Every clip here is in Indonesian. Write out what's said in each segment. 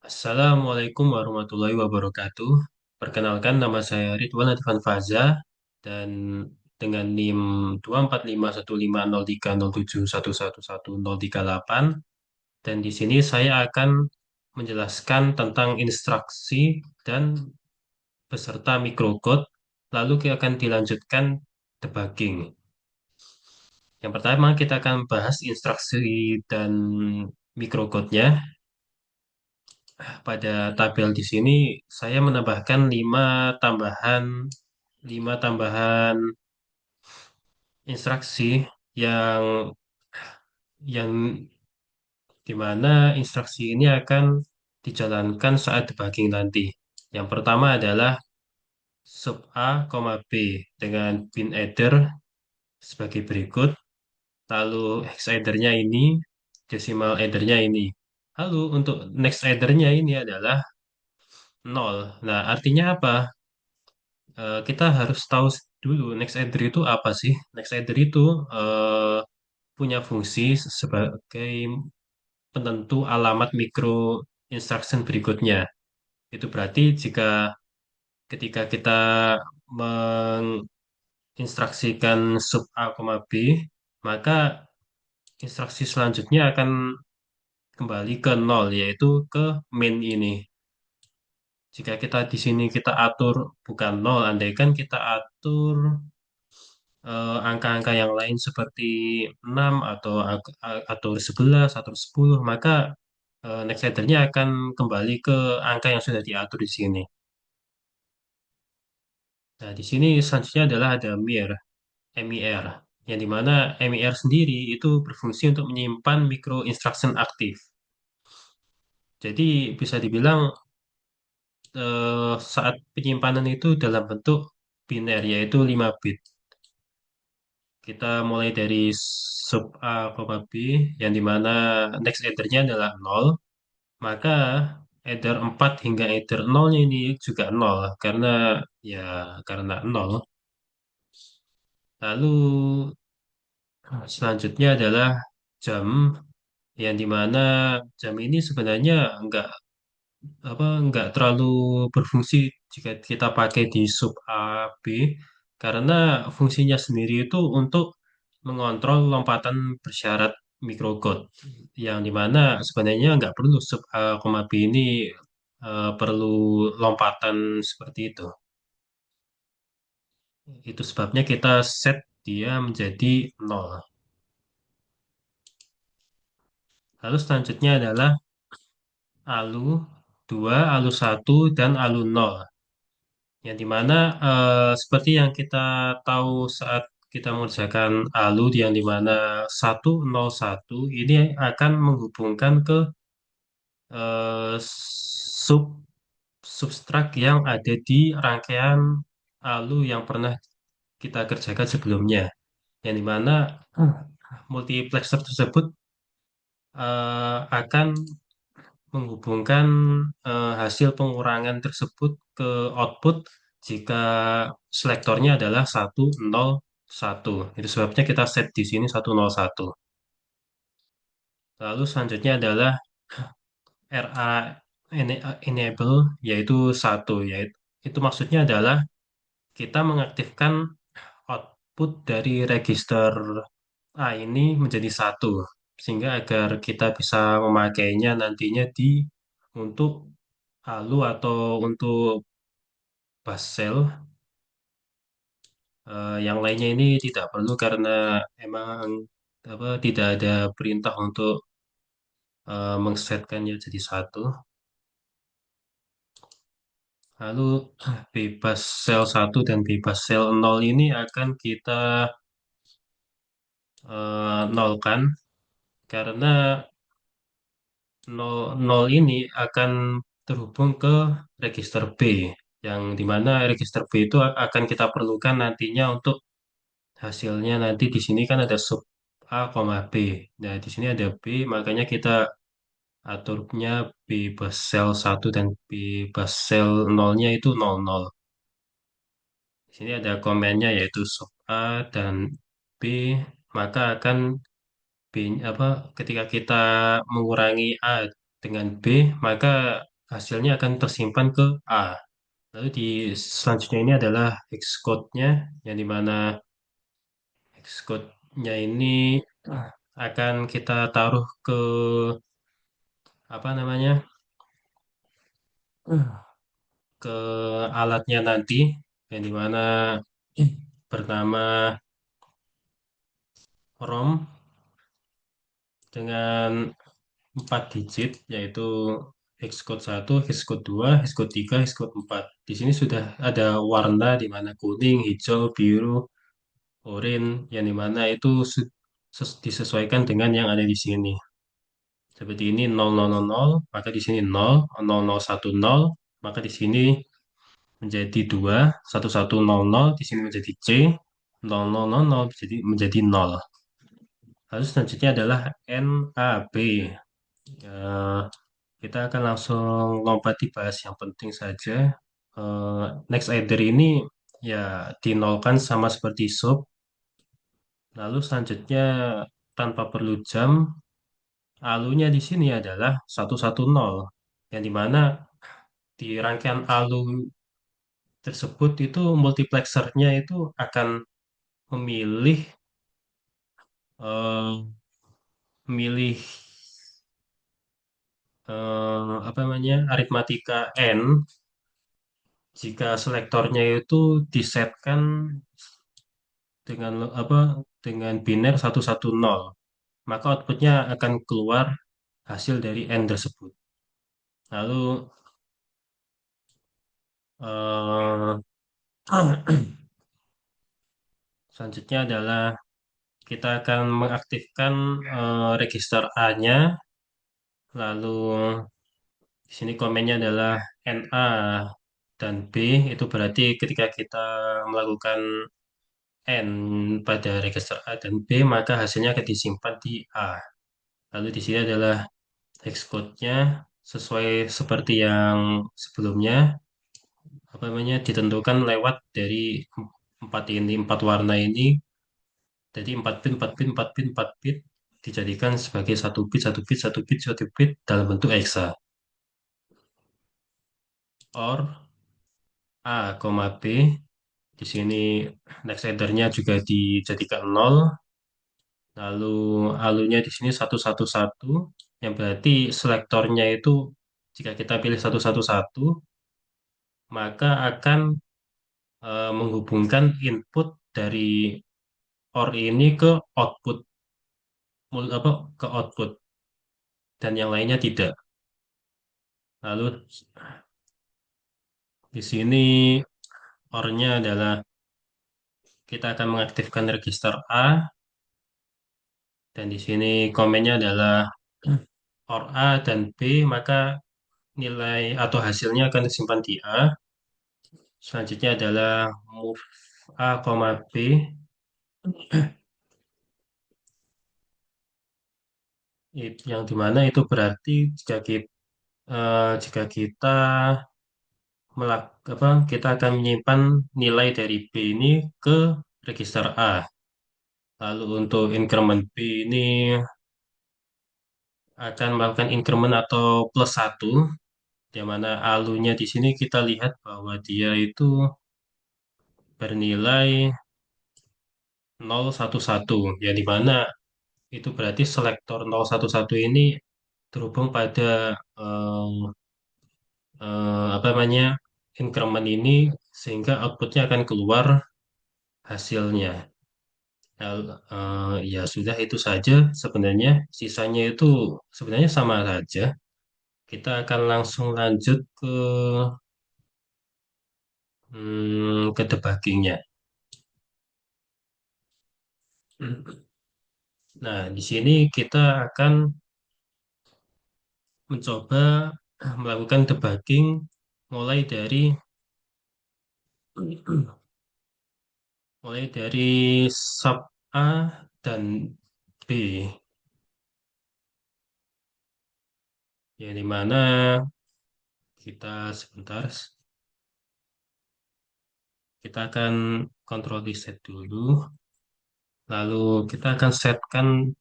Assalamualaikum warahmatullahi wabarakatuh. Perkenalkan nama saya Ridwan Advan Faza dan dengan NIM 24510503071111038 dan di sini saya akan menjelaskan tentang instruksi dan beserta microcode lalu kita akan dilanjutkan debugging. Yang pertama kita akan bahas instruksi dan microcode-nya. Pada tabel di sini saya menambahkan 5 tambahan instruksi yang di mana instruksi ini akan dijalankan saat debugging nanti. Yang pertama adalah sub A, B dengan bin header sebagai berikut. Lalu hex header-nya ini, decimal header-nya ini. Lalu untuk next header-nya ini adalah nol. Nah, artinya apa? Kita harus tahu dulu next header itu apa sih? Next header itu eh, punya fungsi sebagai penentu alamat mikro instruction berikutnya. Itu berarti jika ketika kita menginstruksikan sub A, B, maka instruksi selanjutnya akan kembali ke nol, yaitu ke main ini. Jika kita di sini kita atur bukan nol, andaikan kita atur angka-angka yang lain seperti 6 atau 11 atau 10, maka next header-nya akan kembali ke angka yang sudah diatur di sini. Nah, di sini selanjutnya adalah ada MIR, yang dimana MIR sendiri itu berfungsi untuk menyimpan micro instruction aktif. Jadi bisa dibilang saat penyimpanan itu dalam bentuk biner, yaitu 5 bit. Kita mulai dari sub A, B, yang dimana next header-nya adalah nol. Maka header 4 hingga header 0-nya ini juga nol karena ya karena nol. Lalu selanjutnya adalah jam, yang dimana jam ini sebenarnya nggak terlalu berfungsi jika kita pakai di sub A B karena fungsinya sendiri itu untuk mengontrol lompatan bersyarat microcode, yang dimana sebenarnya nggak perlu sub A, B ini perlu lompatan seperti itu. Itu sebabnya kita set dia menjadi nol. Lalu selanjutnya adalah ALU 2, ALU 1, dan ALU 0. Yang dimana seperti yang kita tahu saat kita mengerjakan ALU, yang dimana 101 ini akan menghubungkan ke sub substrak yang ada di rangkaian ALU yang pernah kita kerjakan sebelumnya. Yang dimana multiplexer tersebut akan menghubungkan hasil pengurangan tersebut ke output jika selektornya adalah 101. Itu sebabnya kita set di sini 101. Lalu selanjutnya adalah RA enable, yaitu satu, yaitu itu maksudnya adalah kita mengaktifkan output dari register A ini menjadi satu, sehingga agar kita bisa memakainya nantinya untuk ALU atau untuk Basel. Yang lainnya ini tidak perlu karena emang tidak ada perintah untuk mengsetkannya jadi satu. Lalu bebas sel satu dan bebas sel 0 ini akan kita nolkan karena 0 ini akan terhubung ke register B, yang dimana register B itu akan kita perlukan nantinya untuk hasilnya. Nanti di sini kan ada sub A, B. Nah, di sini ada B, makanya kita aturnya bebas sel satu dan bebas sel 0-nya itu 00. Di sini ada komennya yaitu sub A dan B, maka akan B, ketika kita mengurangi A dengan B, maka hasilnya akan tersimpan ke A. Lalu di selanjutnya ini adalah Xcode-nya, yang dimana Xcode-nya ini akan kita taruh ke apa namanya, ke alatnya nanti, yang dimana bernama ROM dengan 4 digit, yaitu Xcode 1, Xcode 2, Xcode 3, Xcode 4. Di sini sudah ada warna di mana kuning, hijau, biru, oranye, yang dimana itu disesuaikan dengan yang ada di sini. Seperti ini 0000, maka di sini 0, 0010, maka di sini menjadi 2, 1100, di sini menjadi C, 0000 menjadi 0. Lalu selanjutnya adalah NAB. Eh, kita akan langsung lompat di bahas yang penting saja. Next either ini ya dinolkan sama seperti sub. Lalu selanjutnya tanpa perlu jam, alunya di sini adalah 110, yang dimana di rangkaian alu tersebut itu multiplexernya itu akan memilih eh, memilih apa namanya, aritmatika n jika selektornya itu disetkan dengan apa, dengan biner 110, maka outputnya akan keluar hasil dari n tersebut. Lalu eh, selanjutnya adalah kita akan mengaktifkan register A-nya. Lalu di sini komennya adalah NA dan B, itu berarti ketika kita melakukan N pada register A dan B, maka hasilnya akan disimpan di A. Lalu di sini adalah Xcode-nya sesuai seperti yang sebelumnya, apa namanya, ditentukan lewat dari empat ini, empat warna ini. Jadi 4 bit, 4 bit, 4 bit, 4 bit dijadikan sebagai satu bit, satu bit, satu bit, satu bit dalam bentuk hexa. Or A, B. Di sini next addernya juga dijadikan 0. Lalu alunya di sini 111, yang berarti selektornya itu jika kita pilih 111, maka akan menghubungkan input dari OR ini ke output, apa, ke output, dan yang lainnya tidak. Lalu di sini OR-nya adalah kita akan mengaktifkan register A, dan di sini komennya adalah OR A dan B, maka nilai atau hasilnya akan disimpan di A. Selanjutnya adalah move A, B, yang dimana itu berarti jika kita kita akan menyimpan nilai dari B ini ke register A. Lalu untuk increment B ini akan melakukan increment atau plus satu, di mana alunya di sini kita lihat bahwa dia itu bernilai 011, yang dimana itu berarti selektor 011 ini terhubung pada apa namanya, increment ini, sehingga outputnya akan keluar hasilnya. Ya sudah, itu saja sebenarnya. Sisanya itu sebenarnya sama saja. Kita akan langsung lanjut ke debuggingnya. Nah, di sini kita akan mencoba melakukan debugging mulai dari mulai dari sub A dan B, yang dimana kita sebentar, kita akan kontrol reset dulu. Lalu kita akan setkan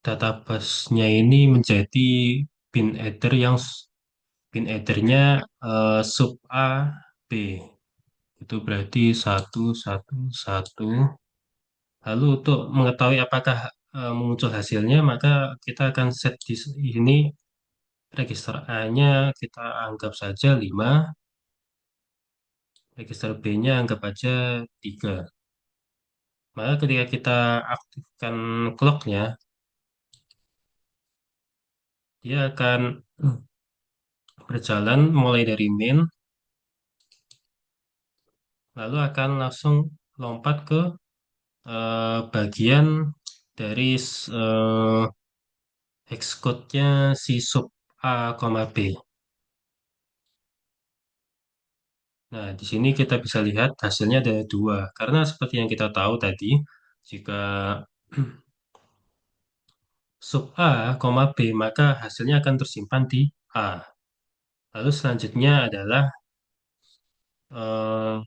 database-nya ini menjadi bin header yang bin headernya sub A B. Itu berarti satu satu satu. Lalu untuk mengetahui apakah muncul hasilnya, maka kita akan set di sini register A-nya kita anggap saja 5, register B-nya anggap aja 3. Maka ketika kita aktifkan clock-nya, dia akan berjalan mulai dari main, lalu akan langsung lompat ke bagian dari hex code-nya si sub A, B. Nah, di sini kita bisa lihat hasilnya ada dua. Karena seperti yang kita tahu tadi, jika sub A, B, maka hasilnya akan tersimpan di A. Lalu selanjutnya adalah eh,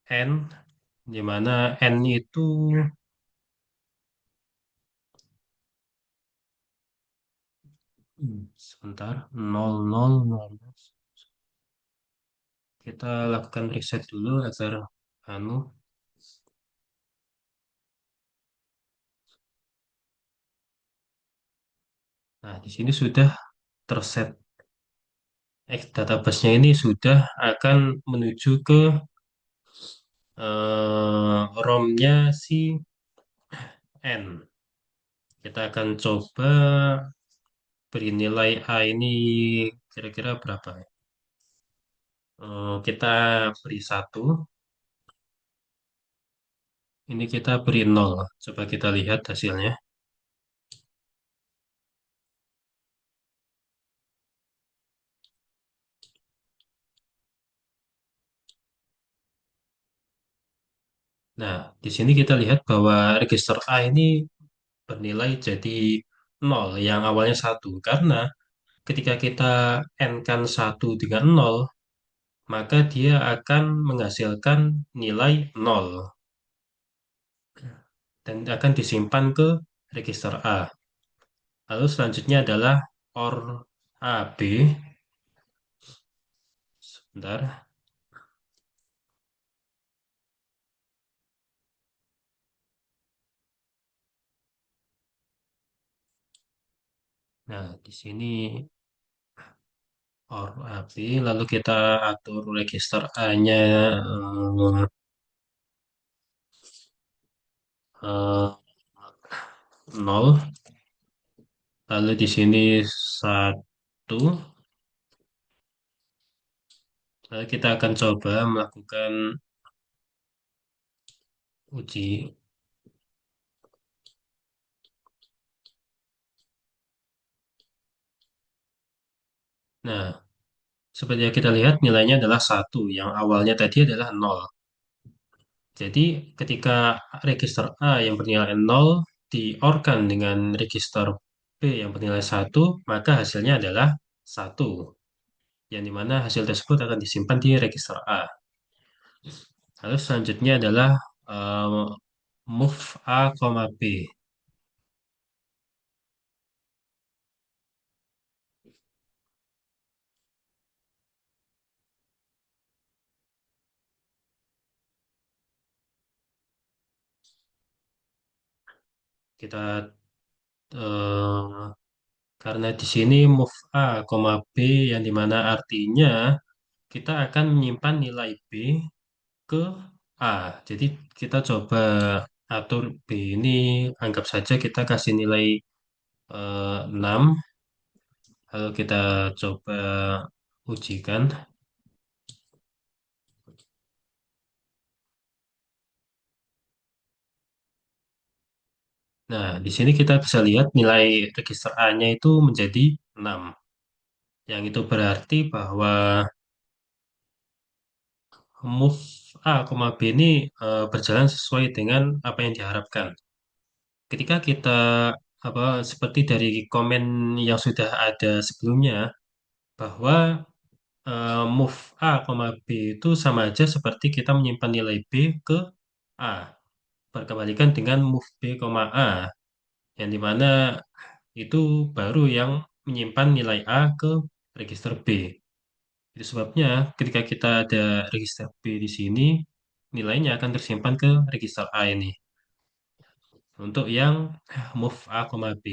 N, di mana N itu sebentar, 00. Kita lakukan reset dulu agar anu. Nah, di sini sudah terset. Database-nya ini sudah akan menuju ke ROM-nya si N. Kita akan coba beri nilai A ini kira-kira berapa ya? Kita beri 1, ini kita beri 0. Coba kita lihat hasilnya. Nah, di sini kita lihat bahwa register A ini bernilai jadi 0, yang awalnya 1. Karena ketika kita N-kan 1 dengan 0, maka dia akan menghasilkan nilai 0 dan akan disimpan ke register A. Lalu selanjutnya adalah OR AB. Sebentar. Nah, di sini OR AB, lalu kita atur register A-nya 0, lalu di sini 1. Lalu kita akan coba melakukan uji. Nah, seperti yang kita lihat nilainya adalah 1, yang awalnya tadi adalah 0. Jadi ketika register A yang bernilai 0 diorkan dengan register B yang bernilai 1, maka hasilnya adalah 1. Yang dimana hasil tersebut akan disimpan di register A. Lalu selanjutnya adalah eh, move A, B. Kita karena di sini move A, B yang dimana artinya kita akan menyimpan nilai B ke A. Jadi kita coba atur B ini, anggap saja kita kasih nilai 6, lalu kita coba ujikan. Nah, di sini kita bisa lihat nilai register A-nya itu menjadi 6. Yang itu berarti bahwa move A, B ini berjalan sesuai dengan apa yang diharapkan. Ketika kita seperti dari komen yang sudah ada sebelumnya bahwa move A, B itu sama aja seperti kita menyimpan nilai B ke A. Berkebalikan dengan move B, A yang dimana itu baru yang menyimpan nilai A ke register B. Itu sebabnya ketika kita ada register B di sini, nilainya akan tersimpan ke register A ini. Untuk yang move A, B.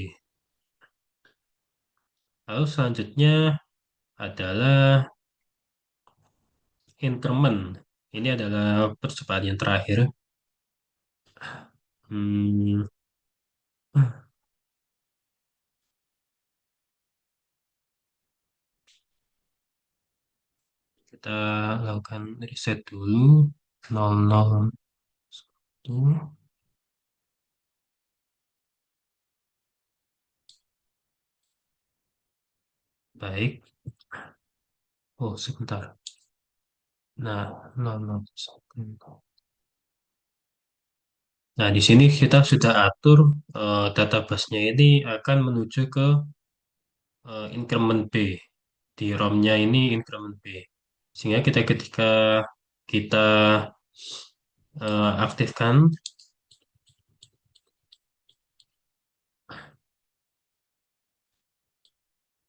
Lalu selanjutnya adalah increment. Ini adalah percobaan yang terakhir. Hmm, kita lakukan reset dulu. 001. Baik. Oh, sebentar. Nah, 001. Nah, di sini kita sudah atur database-nya ini akan menuju ke increment B. Di ROM-nya ini increment B. Sehingga kita ketika kita aktifkan,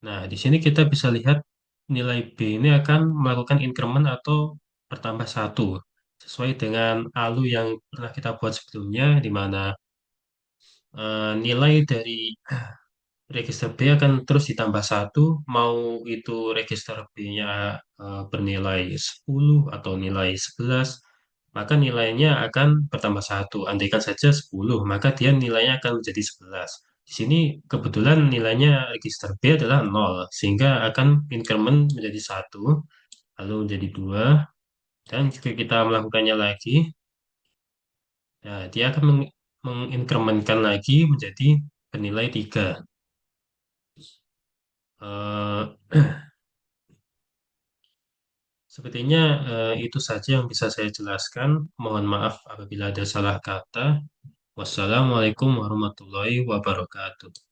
nah di sini kita bisa lihat nilai B ini akan melakukan increment atau bertambah satu sesuai dengan ALU yang pernah kita buat sebelumnya, di mana nilai dari register B akan terus ditambah satu, mau itu register B-nya bernilai 10 atau nilai 11, maka nilainya akan bertambah satu. Andaikan saja 10, maka dia nilainya akan menjadi 11. Di sini kebetulan nilainya register B adalah 0, sehingga akan increment menjadi satu, lalu menjadi 2, dan jika kita melakukannya lagi, nah, dia akan mengincrementkan lagi menjadi bernilai 3. Sepertinya itu saja yang bisa saya jelaskan. Mohon maaf apabila ada salah kata. Wassalamualaikum warahmatullahi wabarakatuh.